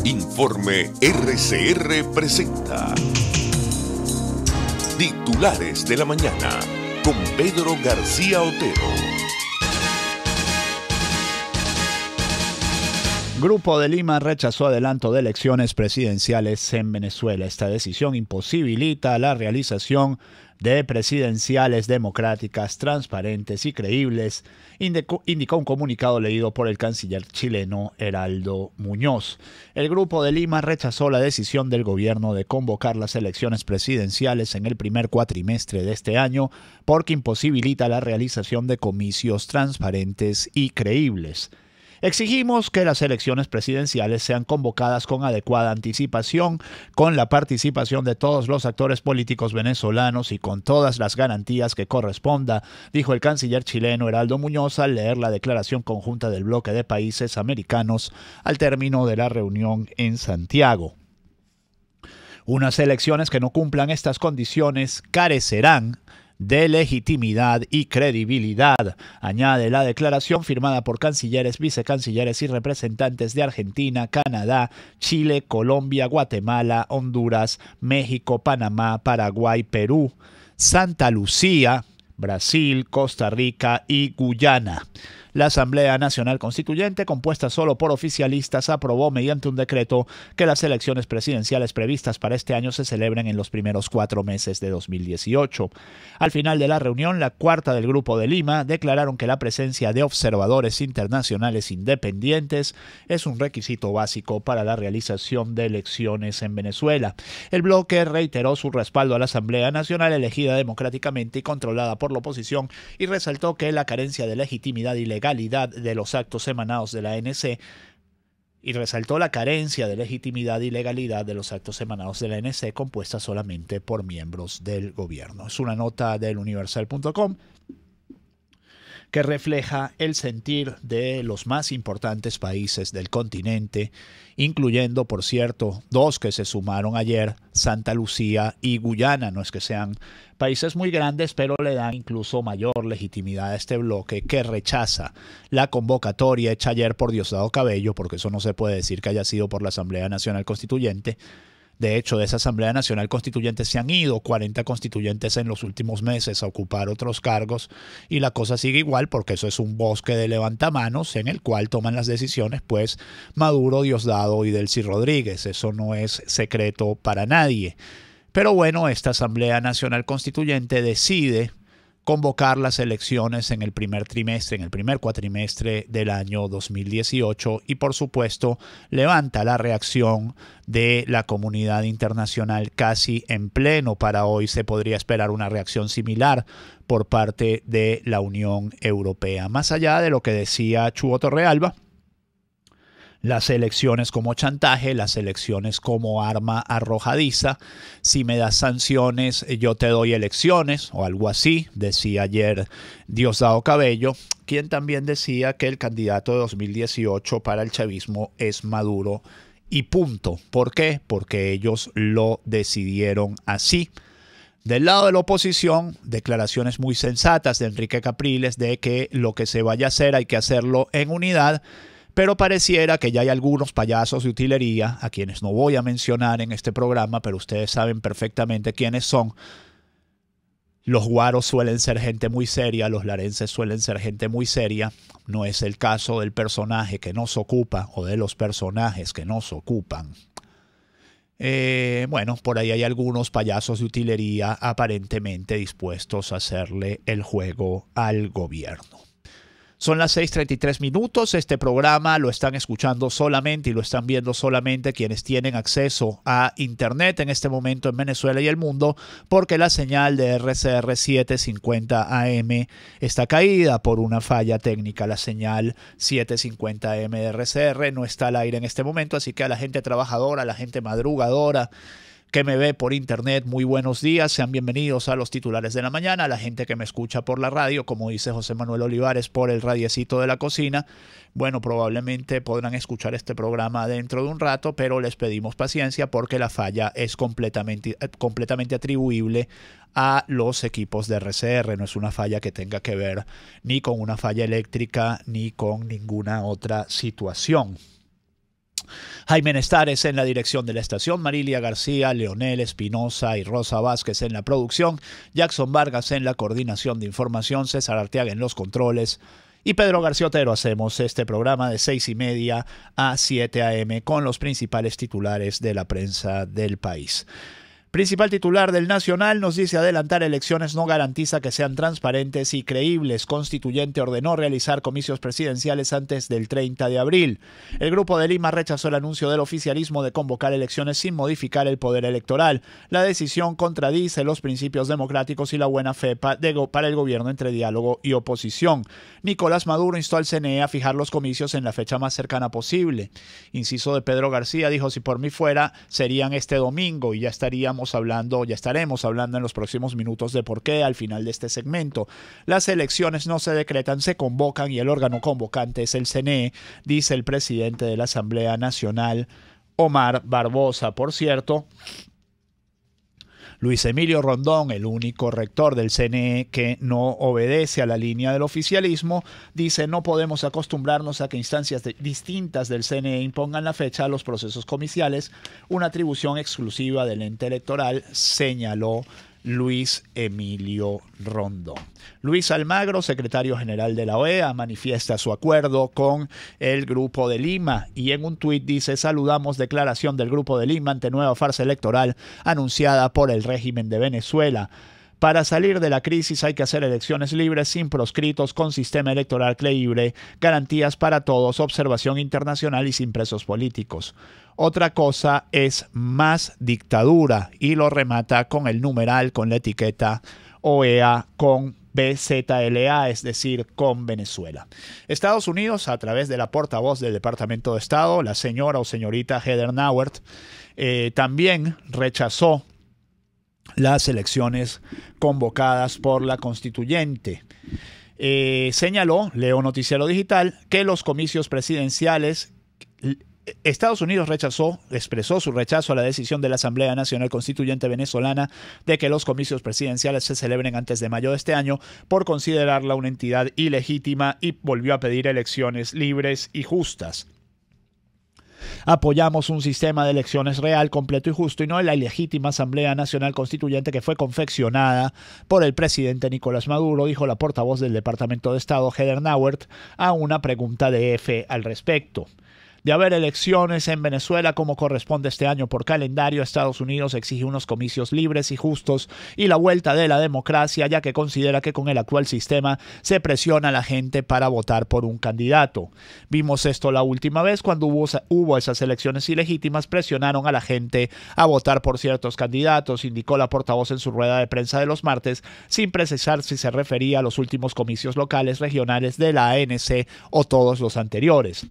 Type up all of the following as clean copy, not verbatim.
Informe RCR presenta Titulares de la Mañana con Pedro García Otero. Grupo de Lima rechazó adelanto de elecciones presidenciales en Venezuela. Esta decisión imposibilita la realización de presidenciales democráticas, transparentes y creíbles, indicó un comunicado leído por el canciller chileno Heraldo Muñoz. El Grupo de Lima rechazó la decisión del gobierno de convocar las elecciones presidenciales en el primer cuatrimestre de este año porque imposibilita la realización de comicios transparentes y creíbles. Exigimos que las elecciones presidenciales sean convocadas con adecuada anticipación, con la participación de todos los actores políticos venezolanos y con todas las garantías que corresponda, dijo el canciller chileno Heraldo Muñoz al leer la declaración conjunta del bloque de países americanos al término de la reunión en Santiago. Unas elecciones que no cumplan estas condiciones carecerán de legitimidad y credibilidad, añade la declaración firmada por cancilleres, vicecancilleres y representantes de Argentina, Canadá, Chile, Colombia, Guatemala, Honduras, México, Panamá, Paraguay, Perú, Santa Lucía, Brasil, Costa Rica y Guyana. La Asamblea Nacional Constituyente, compuesta solo por oficialistas, aprobó mediante un decreto que las elecciones presidenciales previstas para este año se celebren en los primeros 4 meses de 2018. Al final de la reunión, la cuarta del Grupo de Lima declararon que la presencia de observadores internacionales independientes es un requisito básico para la realización de elecciones en Venezuela. El bloque reiteró su respaldo a la Asamblea Nacional elegida democráticamente y controlada por la oposición y resaltó que la carencia de legitimidad y legalidad de los actos emanados de la ANC compuesta solamente por miembros del gobierno. Es una nota del Universal.com que refleja el sentir de los más importantes países del continente, incluyendo, por cierto, 2 que se sumaron ayer, Santa Lucía y Guyana. No es que sean países muy grandes, pero le dan incluso mayor legitimidad a este bloque que rechaza la convocatoria hecha ayer por Diosdado Cabello, porque eso no se puede decir que haya sido por la Asamblea Nacional Constituyente. De hecho, de esa Asamblea Nacional Constituyente se han ido 40 constituyentes en los últimos meses a ocupar otros cargos y la cosa sigue igual porque eso es un bosque de levantamanos en el cual toman las decisiones pues Maduro, Diosdado y Delcy Rodríguez. Eso no es secreto para nadie. Pero bueno, esta Asamblea Nacional Constituyente decide convocar las elecciones en el primer cuatrimestre del año 2018 y por supuesto levanta la reacción de la comunidad internacional casi en pleno. Para hoy se podría esperar una reacción similar por parte de la Unión Europea. Más allá de lo que decía Chugo Torrealba, las elecciones como chantaje, las elecciones como arma arrojadiza. Si me das sanciones, yo te doy elecciones o algo así, decía ayer Diosdado Cabello, quien también decía que el candidato de 2018 para el chavismo es Maduro y punto. ¿Por qué? Porque ellos lo decidieron así. Del lado de la oposición, declaraciones muy sensatas de Enrique Capriles de que lo que se vaya a hacer hay que hacerlo en unidad. Pero pareciera que ya hay algunos payasos de utilería, a quienes no voy a mencionar en este programa, pero ustedes saben perfectamente quiénes son. Los guaros suelen ser gente muy seria, los larenses suelen ser gente muy seria. No es el caso del personaje que nos ocupa o de los personajes que nos ocupan. Bueno, por ahí hay algunos payasos de utilería aparentemente dispuestos a hacerle el juego al gobierno. Son las 6:33. Este programa lo están escuchando solamente y lo están viendo solamente quienes tienen acceso a Internet en este momento en Venezuela y el mundo, porque la señal de RCR 750 AM está caída por una falla técnica. La señal 750 AM de RCR no está al aire en este momento, así que a la gente trabajadora, a la gente madrugadora que me ve por internet, muy buenos días, sean bienvenidos a los titulares de la mañana. A la gente que me escucha por la radio, como dice José Manuel Olivares, por el radiecito de la cocina, bueno, probablemente podrán escuchar este programa dentro de un rato, pero les pedimos paciencia porque la falla es completamente atribuible a los equipos de RCR. No es una falla que tenga que ver ni con una falla eléctrica ni con ninguna otra situación. Jaime Nestares en la dirección de la estación, Marilia García, Leonel Espinosa y Rosa Vázquez en la producción, Jackson Vargas en la coordinación de información, César Arteaga en los controles y Pedro García Otero. Hacemos este programa de 6:30 a 7 a.m. con los principales titulares de la prensa del país. Principal titular del Nacional nos dice: adelantar elecciones no garantiza que sean transparentes y creíbles. Constituyente ordenó realizar comicios presidenciales antes del 30 de abril. El Grupo de Lima rechazó el anuncio del oficialismo de convocar elecciones sin modificar el poder electoral. La decisión contradice los principios democráticos y la buena fe para el gobierno entre diálogo y oposición. Nicolás Maduro instó al CNE a fijar los comicios en la fecha más cercana posible. Inciso de Pedro García dijo: si por mí fuera, serían este domingo, y ya estaremos hablando en los próximos minutos de por qué al final de este segmento. Las elecciones no se decretan, se convocan, y el órgano convocante es el CNE, dice el presidente de la Asamblea Nacional, Omar Barbosa. Por cierto, Luis Emilio Rondón, el único rector del CNE que no obedece a la línea del oficialismo, dice: no podemos acostumbrarnos a que instancias distintas del CNE impongan la fecha a los procesos comiciales, una atribución exclusiva del ente electoral, señaló Luis Emilio Rondón. Luis Almagro, secretario general de la OEA, manifiesta su acuerdo con el Grupo de Lima y en un tuit dice: saludamos declaración del Grupo de Lima ante nueva farsa electoral anunciada por el régimen de Venezuela. Para salir de la crisis hay que hacer elecciones libres, sin proscritos, con sistema electoral creíble, garantías para todos, observación internacional y sin presos políticos. Otra cosa es más dictadura, y lo remata con el numeral, con la etiqueta OEA con BZLA, es decir, con Venezuela. Estados Unidos, a través de la portavoz del Departamento de Estado, la señora o señorita Heather Nauert, también rechazó las elecciones convocadas por la constituyente. Señaló, leo Noticiero Digital, que los comicios presidenciales... Estados Unidos expresó su rechazo a la decisión de la Asamblea Nacional Constituyente venezolana de que los comicios presidenciales se celebren antes de mayo de este año por considerarla una entidad ilegítima, y volvió a pedir elecciones libres y justas. Apoyamos un sistema de elecciones real, completo y justo, y no la ilegítima Asamblea Nacional Constituyente que fue confeccionada por el presidente Nicolás Maduro, dijo la portavoz del Departamento de Estado, Heather Nauert, a una pregunta de EFE al respecto. De haber elecciones en Venezuela como corresponde este año por calendario, Estados Unidos exige unos comicios libres y justos y la vuelta de la democracia, ya que considera que con el actual sistema se presiona a la gente para votar por un candidato. Vimos esto la última vez cuando hubo esas elecciones ilegítimas, presionaron a la gente a votar por ciertos candidatos, indicó la portavoz en su rueda de prensa de los martes, sin precisar si se refería a los últimos comicios locales, regionales de la ANC o todos los anteriores.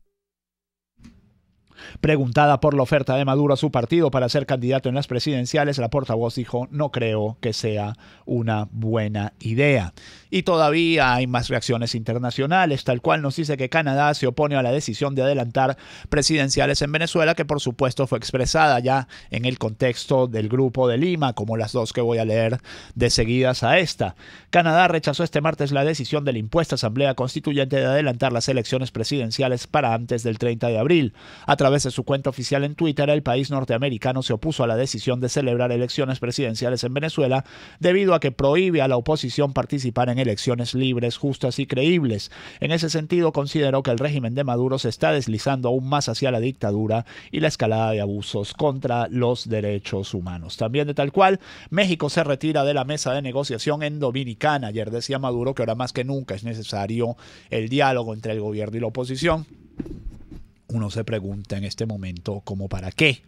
Preguntada por la oferta de Maduro a su partido para ser candidato en las presidenciales, la portavoz dijo: no creo que sea una buena idea. Y todavía hay más reacciones internacionales, tal cual nos dice que Canadá se opone a la decisión de adelantar presidenciales en Venezuela, que por supuesto fue expresada ya en el contexto del Grupo de Lima, como las dos que voy a leer de seguidas a esta. Canadá rechazó este martes la decisión de la impuesta Asamblea Constituyente de adelantar las elecciones presidenciales para antes del 30 de abril. A través de su cuenta oficial en Twitter, el país norteamericano se opuso a la decisión de celebrar elecciones presidenciales en Venezuela debido a que prohíbe a la oposición participar en elecciones libres, justas y creíbles. En ese sentido, consideró que el régimen de Maduro se está deslizando aún más hacia la dictadura y la escalada de abusos contra los derechos humanos. También de tal cual, México se retira de la mesa de negociación en Dominicana. Ayer decía Maduro que ahora más que nunca es necesario el diálogo entre el gobierno y la oposición. Uno se pregunta en este momento ¿cómo para qué?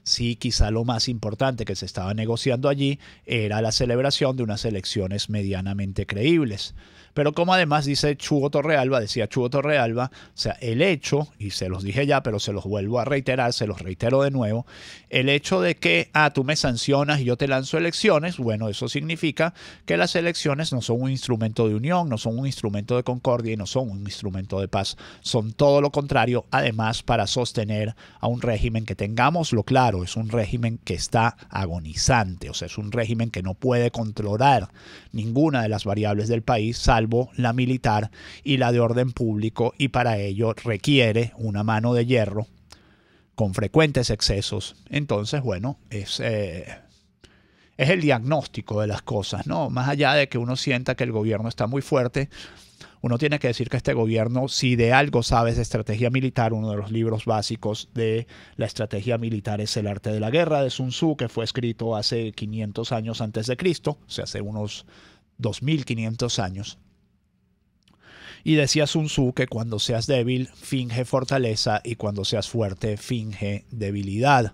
Sí, quizá lo más importante que se estaba negociando allí era la celebración de unas elecciones medianamente creíbles. Pero como además decía Chugo Torrealba, o sea, el hecho, y se los dije ya, pero se los vuelvo a reiterar, se los reitero de nuevo, el hecho de que, tú me sancionas y yo te lanzo elecciones, bueno, eso significa que las elecciones no son un instrumento de unión, no son un instrumento de concordia y no son un instrumento de paz, son todo lo contrario, además para sostener a un régimen que, tengámoslo claro, es un régimen que está agonizante, o sea, es un régimen que no puede controlar ninguna de las variables del país, salvo la militar y la de orden público, y para ello requiere una mano de hierro con frecuentes excesos. Entonces, bueno, es el diagnóstico de las cosas, ¿no? Más allá de que uno sienta que el gobierno está muy fuerte, uno tiene que decir que este gobierno, si de algo sabes de estrategia militar, uno de los libros básicos de la estrategia militar es El arte de la guerra de Sun Tzu, que fue escrito hace 500 años antes de Cristo, o sea, hace unos 2500 años. Y decía Sun Tzu que cuando seas débil, finge fortaleza, y cuando seas fuerte, finge debilidad.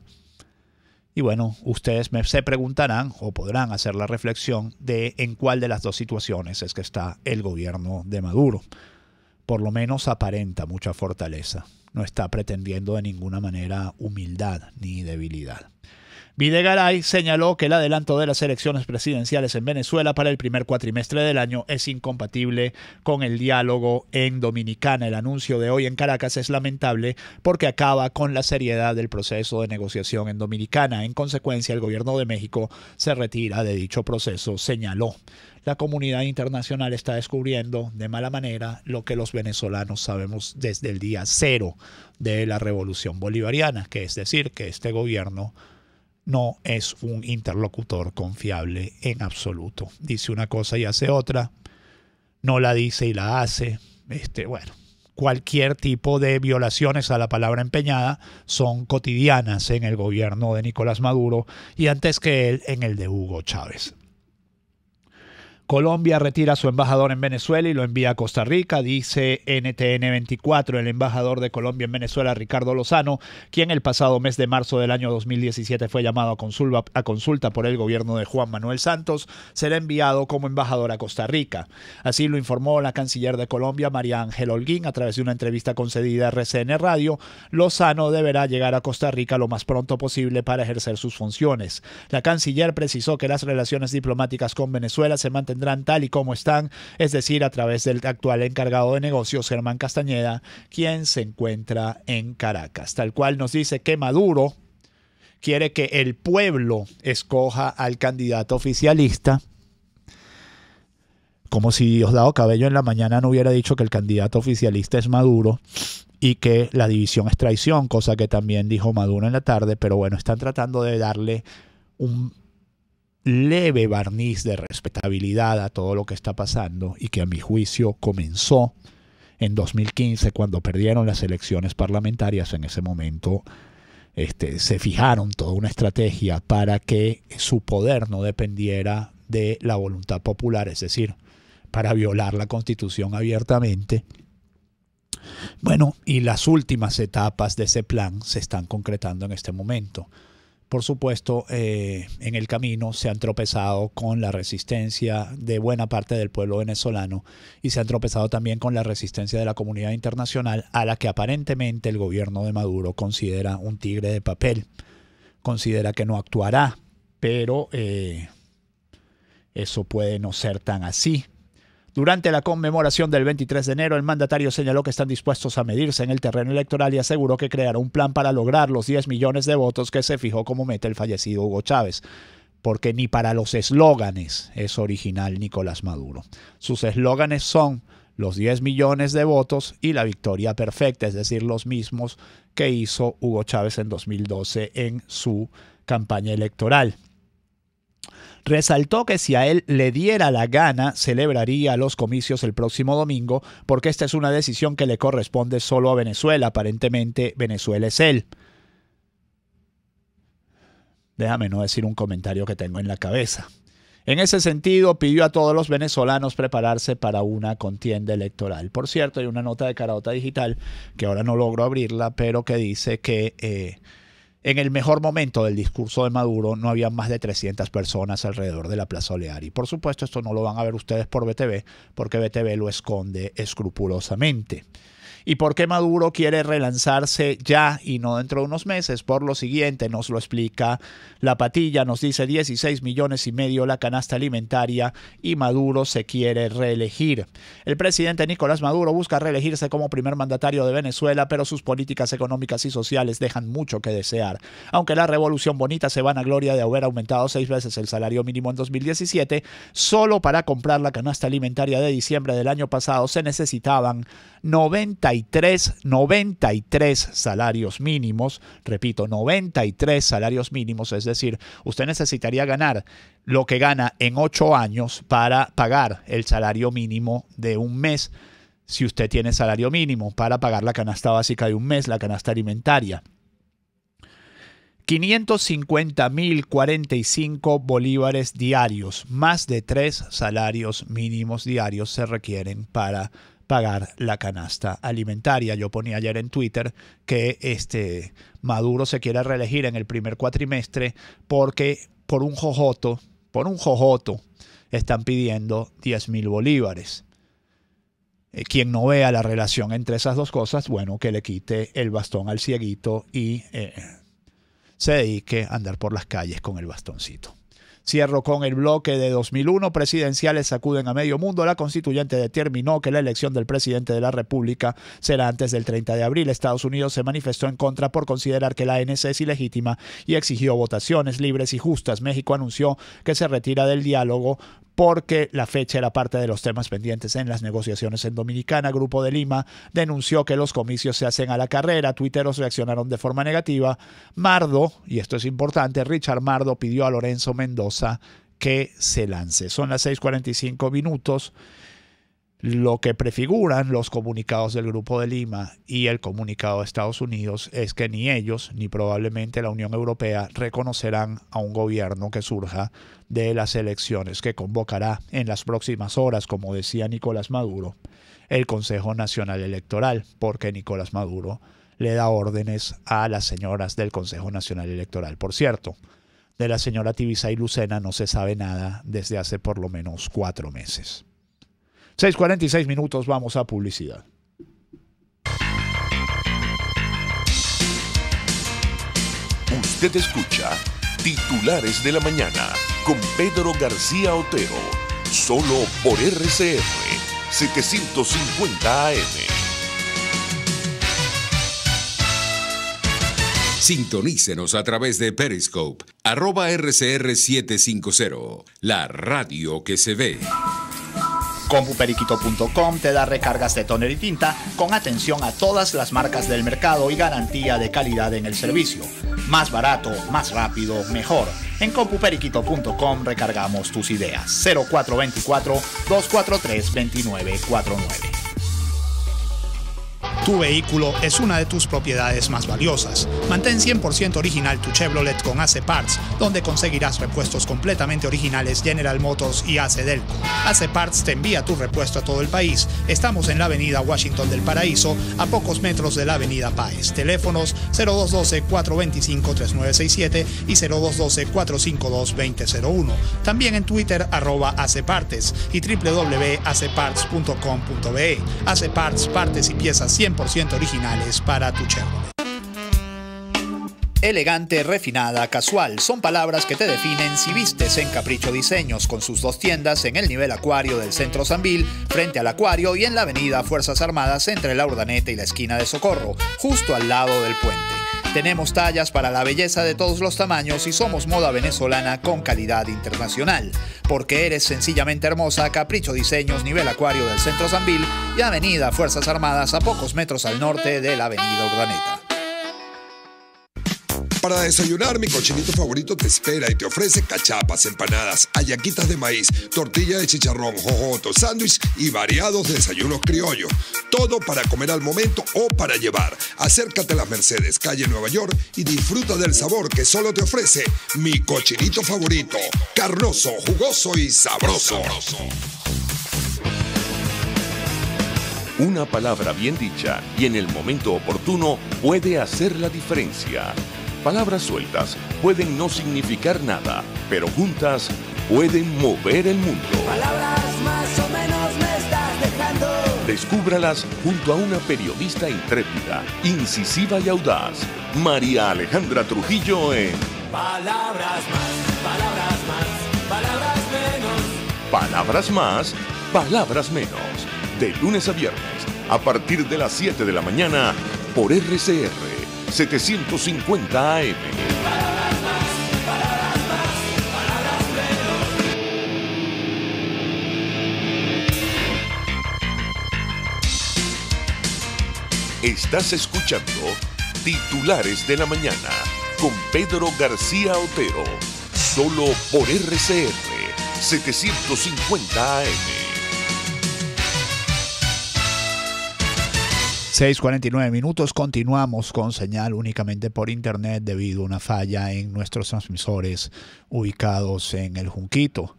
Y bueno, ustedes se preguntarán o podrán hacer la reflexión de en cuál de las dos situaciones es que está el gobierno de Maduro. Por lo menos aparenta mucha fortaleza. No está pretendiendo de ninguna manera humildad ni debilidad. Videgaray señaló que el adelanto de las elecciones presidenciales en Venezuela para el primer cuatrimestre del año es incompatible con el diálogo en Dominicana. El anuncio de hoy en Caracas es lamentable porque acaba con la seriedad del proceso de negociación en Dominicana. En consecuencia, el gobierno de México se retira de dicho proceso, señaló. La comunidad internacional está descubriendo de mala manera lo que los venezolanos sabemos desde el día cero de la revolución bolivariana, que es decir, que este gobierno no es un interlocutor confiable en absoluto. Dice una cosa y hace otra, no la dice y la hace. Bueno, cualquier tipo de violaciones a la palabra empeñada son cotidianas en el gobierno de Nicolás Maduro y antes que él en el de Hugo Chávez. Colombia retira a su embajador en Venezuela y lo envía a Costa Rica, dice NTN 24. El embajador de Colombia en Venezuela, Ricardo Lozano, quien el pasado mes de marzo del año 2017 fue llamado a consulta por el gobierno de Juan Manuel Santos, será enviado como embajador a Costa Rica. Así lo informó la canciller de Colombia, María Ángela Holguín, a través de una entrevista concedida a RCN Radio. Lozano deberá llegar a Costa Rica lo más pronto posible para ejercer sus funciones. La canciller precisó que las relaciones diplomáticas con Venezuela se mantendrán tal y como están, es decir, a través del actual encargado de negocios, Germán Castañeda, quien se encuentra en Caracas. Tal cual nos dice que Maduro quiere que el pueblo escoja al candidato oficialista, como si Diosdado Cabello en la mañana no hubiera dicho que el candidato oficialista es Maduro y que la división es traición, cosa que también dijo Maduro en la tarde, pero bueno, están tratando de darle un leve barniz de respetabilidad a todo lo que está pasando y que a mi juicio comenzó en 2015 cuando perdieron las elecciones parlamentarias. En ese momento se fijaron toda una estrategia para que su poder no dependiera de la voluntad popular, es decir, para violar la Constitución abiertamente. Bueno, y las últimas etapas de ese plan se están concretando en este momento. Por supuesto, en el camino se han tropezado con la resistencia de buena parte del pueblo venezolano y se han tropezado también con la resistencia de la comunidad internacional, a la que aparentemente el gobierno de Maduro considera un tigre de papel. Considera que no actuará, pero eso puede no ser tan así. Durante la conmemoración del 23 de enero, el mandatario señaló que están dispuestos a medirse en el terreno electoral y aseguró que creará un plan para lograr los 10 millones de votos que se fijó como meta el fallecido Hugo Chávez. Porque ni para los eslóganes es original Nicolás Maduro. Sus eslóganes son los 10 millones de votos y la victoria perfecta, es decir, los mismos que hizo Hugo Chávez en 2012 en su campaña electoral. Resaltó que si a él le diera la gana, celebraría los comicios el próximo domingo, porque esta es una decisión que le corresponde solo a Venezuela. Aparentemente, Venezuela es él. Déjame no decir un comentario que tengo en la cabeza. En ese sentido, pidió a todos los venezolanos prepararse para una contienda electoral. Por cierto, hay una nota de Carota Digital, que ahora no logro abrirla, pero que dice que en el mejor momento del discurso de Maduro no había más de 300 personas alrededor de la Plaza Oleari. Por supuesto, esto no lo van a ver ustedes por BTV, porque BTV lo esconde escrupulosamente. ¿Y por qué Maduro quiere relanzarse ya y no dentro de unos meses? Por lo siguiente, nos lo explica La Patilla, nos dice 16,5 millones la canasta alimentaria y Maduro se quiere reelegir. El presidente Nicolás Maduro busca reelegirse como primer mandatario de Venezuela, pero sus políticas económicas y sociales dejan mucho que desear. Aunque la revolución bonita se vanagloria de haber aumentado 6 veces el salario mínimo en 2017, solo para comprar la canasta alimentaria de diciembre del año pasado se necesitaban 91 93 salarios mínimos. Repito, 93 salarios mínimos, es decir, usted necesitaría ganar lo que gana en 8 años para pagar el salario mínimo de un mes, si usted tiene salario mínimo, para pagar la canasta básica de un mes, la canasta alimentaria. 550.045 bolívares diarios, más de 3 salarios mínimos diarios se requieren para pagar la canasta alimentaria. Yo ponía ayer en Twitter que Maduro se quiere reelegir en el primer cuatrimestre porque por un jojoto están pidiendo 10.000 bolívares. Quien no vea la relación entre esas dos cosas, bueno, que le quite el bastón al cieguito y se dedique a andar por las calles con el bastoncito. Cierro con el bloque de 2001. Presidenciales sacuden a medio mundo. La constituyente determinó que la elección del presidente de la República será antes del 30 de abril. Estados Unidos se manifestó en contra por considerar que la ANC es ilegítima y exigió votaciones libres y justas. México anunció que se retira del diálogo porque la fecha era parte de los temas pendientes en las negociaciones en Dominicana. Grupo de Lima denunció que los comicios se hacen a la carrera. Tuiteros reaccionaron de forma negativa. Mardo, y esto es importante, Richard Mardo pidió a Lorenzo Mendoza que se lance. Son las 6:45 minutos. Lo que prefiguran los comunicados del Grupo de Lima y el comunicado de Estados Unidos es que ni ellos ni probablemente la Unión Europea reconocerán a un gobierno que surja de las elecciones que convocará en las próximas horas, como decía Nicolás Maduro, el Consejo Nacional Electoral, porque Nicolás Maduro le da órdenes a las señoras del Consejo Nacional Electoral. Por cierto, de la señora Tibisay Lucena no se sabe nada desde hace por lo menos 4 meses. 6:46 minutos, vamos a publicidad. Usted escucha Titulares de la Mañana con Pedro García Otero, solo por RCR 750 AM. Sintonícenos a través de Periscope, @RCR750, la radio que se ve. Compuperiquito.com te da recargas de tóner y tinta con atención a todas las marcas del mercado y garantía de calidad en el servicio. Más barato, más rápido, mejor. En Compuperiquito.com recargamos tus ideas. 0424-243-2949. Tu vehículo es una de tus propiedades más valiosas. Mantén 100% original tu Chevrolet con AC Parts, donde conseguirás repuestos completamente originales General Motors y AC Delco. AC Parts te envía tu repuesto a todo el país. Estamos en la avenida Washington del Paraíso, a pocos metros de la avenida Páez. Teléfonos 0212-425-3967 y 0212-452-2001. También en Twitter @ACPartes y www.acparts.com.be. AC Parts, partes y piezas 100% originales para tu Chevrolet. Elegante, refinada, casual, son palabras que te definen si vistes en Capricho Diseños, con sus 2 tiendas en el nivel Acuario del Centro Sambil, frente al Acuario, y en la avenida Fuerzas Armadas entre la Urdaneta y la esquina de Socorro, justo al lado del puente. Tenemos tallas para la belleza de todos los tamaños y somos moda venezolana con calidad internacional. Porque eres sencillamente hermosa, Capricho Diseños, nivel Acuario del Centro Sambil y avenida Fuerzas Armadas, a pocos metros al norte de la avenida Urdaneta. Para desayunar, mi cochinito favorito te espera y te ofrece cachapas, empanadas, hallaquitas de maíz, tortilla de chicharrón, jojoto, sándwich y variados desayunos criollos. Todo para comer al momento o para llevar. Acércate a las Mercedes, calle Nueva York, y disfruta del sabor que solo te ofrece mi cochinito favorito. Carnoso, jugoso y sabroso. Una palabra bien dicha y en el momento oportuno puede hacer la diferencia. Palabras sueltas pueden no significar nada, pero juntas pueden mover el mundo. Palabras más o menos me estás dejando. Descúbralas junto a una periodista intrépida, incisiva y audaz, María Alejandra Trujillo en Palabras más, palabras más, palabras menos. Palabras más, palabras menos. De lunes a viernes, a partir de las 7 de la mañana, por RCR 750 AM. Palabras más, palabras más, palabras Estás escuchando Titulares de la Mañana con Pedro García Otero, solo por RCR 750 AM. 6:49. Continuamos con señal únicamente por internet debido a una falla en nuestros transmisores ubicados en el Junquito.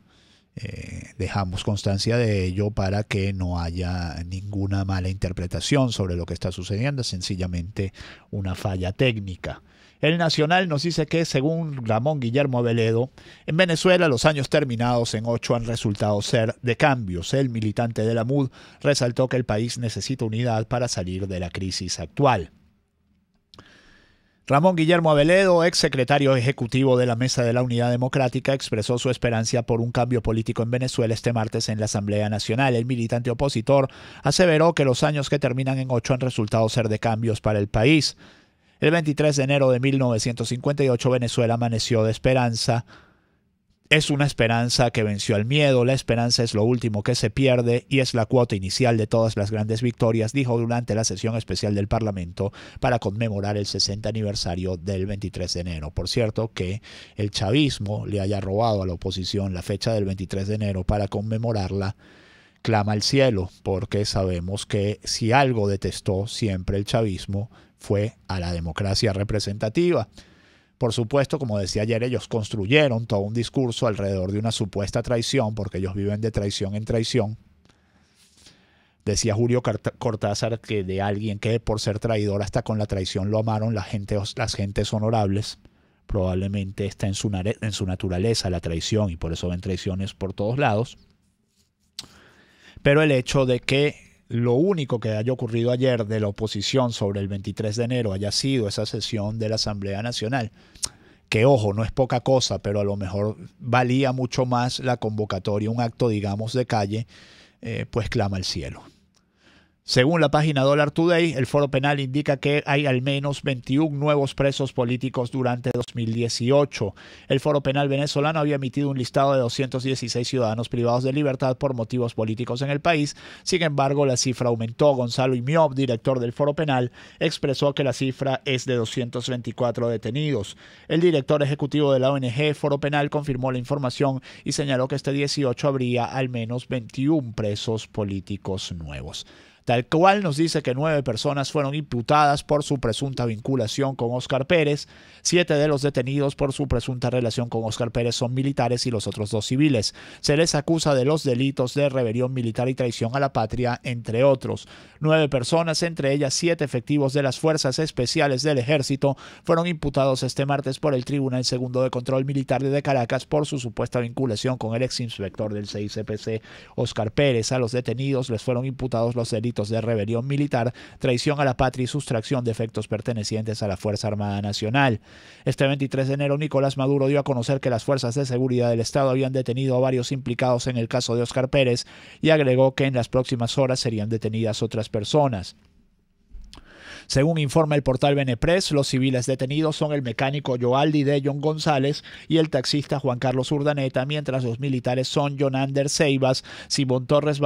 Dejamos constancia de ello para que no haya ninguna mala interpretación sobre lo que está sucediendo, sencillamente una falla técnica. El Nacional nos dice que, según Ramón Guillermo Aveledo, en Venezuela los años terminados en 8 han resultado ser de cambios. El militante de la MUD resaltó que el país necesita unidad para salir de la crisis actual. Ramón Guillermo Aveledo, ex secretario ejecutivo de la Mesa de la Unidad Democrática, expresó su esperanza por un cambio político en Venezuela este martes en la Asamblea Nacional. El militante opositor aseveró que los años que terminan en 8 han resultado ser de cambios para el país. El 23 de enero de 1958 Venezuela amaneció de esperanza. Es una esperanza que venció al miedo. La esperanza es lo último que se pierde y es la cuota inicial de todas las grandes victorias, dijo durante la sesión especial del Parlamento para conmemorar el 60 aniversario del 23 de enero. Por cierto, que el chavismo le haya robado a la oposición la fecha del 23 de enero para conmemorarla, clama al cielo, porque sabemos que si algo detestó siempre el chavismo fue a la democracia representativa. Por supuesto, como decía ayer, ellos construyeron todo un discurso alrededor de una supuesta traición, porque ellos viven de traición en traición. Decía Julio Cortázar que de alguien que por ser traidor hasta con la traición lo amaron las gentes honorables. Probablemente está en su naturaleza la traición y por eso ven traiciones por todos lados. Pero el hecho de que lo único que haya ocurrido ayer de la oposición sobre el 23 de enero haya sido esa sesión de la Asamblea Nacional, que ojo, no es poca cosa, pero a lo mejor valía mucho más la convocatoria, un acto, digamos, de calle, pues clama al cielo. Según la página Dollar Today, el Foro Penal indica que hay al menos 21 nuevos presos políticos durante 2018. El Foro Penal venezolano había emitido un listado de 216 ciudadanos privados de libertad por motivos políticos en el país. Sin embargo, la cifra aumentó. Gonzalo Imiob, director del Foro Penal, expresó que la cifra es de 224 detenidos. El director ejecutivo de la ONG Foro Penal confirmó la información y señaló que este 18 habría al menos 21 presos políticos nuevos. Tal cual nos dice que 9 personas fueron imputadas por su presunta vinculación con Óscar Pérez. 7 de los detenidos por su presunta relación con Óscar Pérez son militares y los otros 2 civiles. Se les acusa de los delitos de rebelión militar y traición a la patria, entre otros. 9 personas, entre ellas 7 efectivos de las Fuerzas Especiales del Ejército, fueron imputados este martes por el Tribunal Segundo de Control Militar de Caracas por su supuesta vinculación con el exinspector del CICPC, Óscar Pérez. A los detenidos les fueron imputados los delitos de rebelión militar, traición a la patria y sustracción de efectos pertenecientes a la Fuerza Armada Nacional. Este 23 de enero, Nicolás Maduro dio a conocer que las fuerzas de seguridad del Estado habían detenido a varios implicados en el caso de Óscar Pérez y agregó que en las próximas horas serían detenidas otras personas. Según informa el portal Benepress, los civiles detenidos son el mecánico Joaldi Dejon González y el taxista Juan Carlos Urdaneta, mientras los militares son Jonander Ceibas, Simón Torres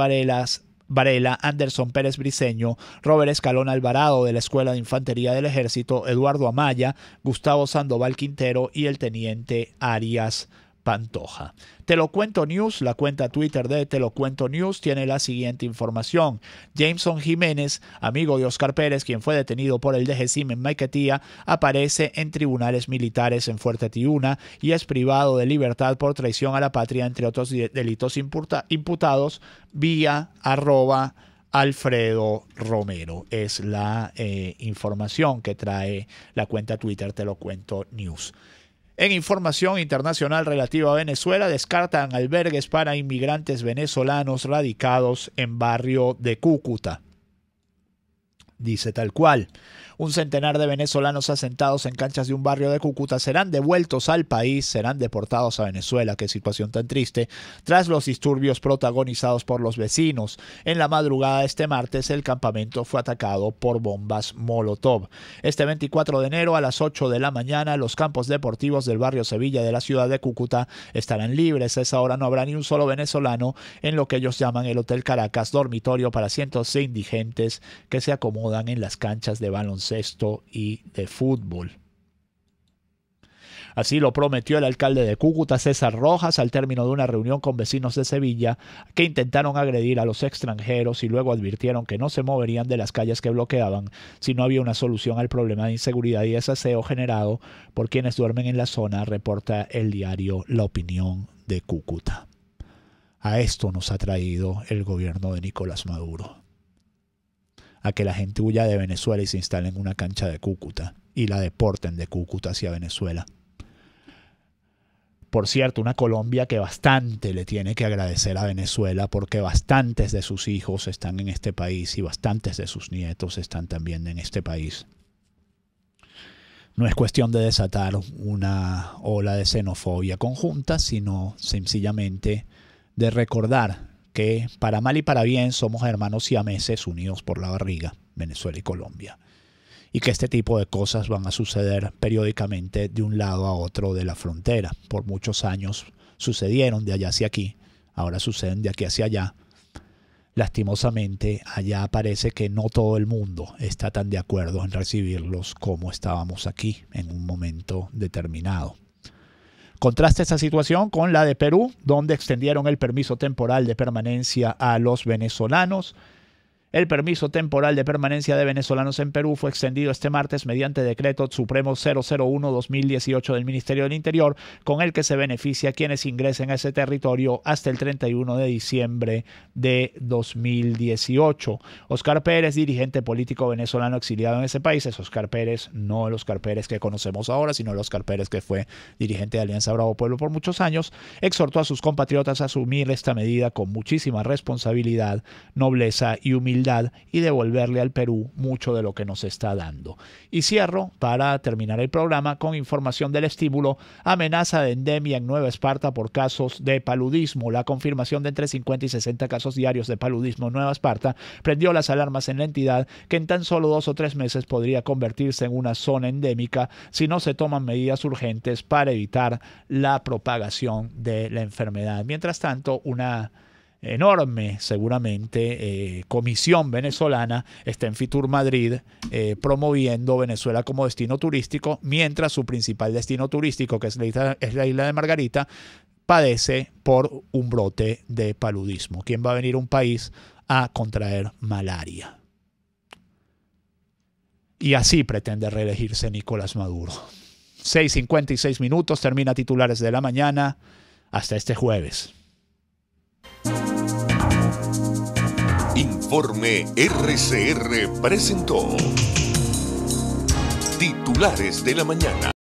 Varela, Anderson Pérez Briceño, Robert Escalón Alvarado de la Escuela de Infantería del Ejército, Eduardo Amaya, Gustavo Sandoval Quintero y el teniente Arias Pantoja. Te lo cuento News, la cuenta Twitter de Te lo cuento News, tiene la siguiente información. Jameson Jiménez, amigo de Óscar Pérez, quien fue detenido por el DGCIM en Maiquetía, aparece en tribunales militares en Fuerte Tiuna y es privado de libertad por traición a la patria, entre otros delitos imputados vía @Alfredo Romero. Es la información que trae la cuenta Twitter Te lo cuento News. En información internacional relativa a Venezuela, descartan albergues para inmigrantes venezolanos radicados en barrio de Cúcuta. Dice tal cual: un centenar de venezolanos asentados en canchas de un barrio de Cúcuta serán devueltos al país, serán deportados a Venezuela. Qué situación tan triste, tras los disturbios protagonizados por los vecinos. En la madrugada de este martes, el campamento fue atacado por bombas Molotov. Este 24 de enero a las 8 de la mañana, los campos deportivos del barrio Sevilla de la ciudad de Cúcuta estarán libres. A esa hora no habrá ni un solo venezolano en lo que ellos llaman el Hotel Caracas, dormitorio para cientos de indigentes que se acomodan acomodan en las canchas de baloncesto y de fútbol. Así lo prometió el alcalde de Cúcuta, César Rojas, al término de una reunión con vecinos de Sevilla que intentaron agredir a los extranjeros y luego advirtieron que no se moverían de las calles que bloqueaban si no había una solución al problema de inseguridad y desaseo generado por quienes duermen en la zona, reporta el diario La Opinión de Cúcuta. A esto nos ha traído el gobierno de Nicolás Maduro. A que la gente huya de Venezuela y se instale en una cancha de Cúcuta y la deporten de Cúcuta hacia Venezuela. Por cierto, una Colombia que bastante le tiene que agradecer a Venezuela porque bastantes de sus hijos están en este país y bastantes de sus nietos están también en este país. No es cuestión de desatar una ola de xenofobia conjunta, sino sencillamente de recordar que para mal y para bien somos hermanos siameses unidos por la barriga, Venezuela y Colombia. Y que este tipo de cosas van a suceder periódicamente de un lado a otro de la frontera. Por muchos años sucedieron de allá hacia aquí, ahora suceden de aquí hacia allá. Lastimosamente, allá parece que no todo el mundo está tan de acuerdo en recibirlos como estábamos aquí en un momento determinado. Contrasta esta situación con la de Perú, donde extendieron el permiso temporal de permanencia a los venezolanos. El permiso temporal de permanencia de venezolanos en Perú fue extendido este martes mediante decreto supremo 001-2018 del Ministerio del Interior, con el que se beneficia a quienes ingresen a ese territorio hasta el 31 de diciembre de 2018. Oscar Pérez, dirigente político venezolano exiliado en ese país, es Oscar Pérez, no el Oscar Pérez que conocemos ahora, sino el Oscar Pérez que fue dirigente de Alianza Bravo Pueblo por muchos años, exhortó a sus compatriotas a asumir esta medida con muchísima responsabilidad, nobleza y humildad y devolverle al Perú mucho de lo que nos está dando. Y cierro para terminar el programa con información del estímulo: amenaza de endemia en Nueva Esparta por casos de paludismo. La confirmación de entre 50 y 60 casos diarios de paludismo en Nueva Esparta prendió las alarmas en la entidad, que en tan solo 2 o 3 meses podría convertirse en una zona endémica si no se toman medidas urgentes para evitar la propagación de la enfermedad. Mientras tanto, una enorme, seguramente, comisión venezolana está en Fitur Madrid promoviendo Venezuela como destino turístico, mientras su principal destino turístico, que es la isla de Margarita, padece por un brote de paludismo. ¿Quién va a venir a un país a contraer malaria? Y así pretende reelegirse Nicolás Maduro. 6:56 minutos, termina Titulares de la Mañana. Hasta este jueves. Informe RCR presentó Titulares de la Mañana.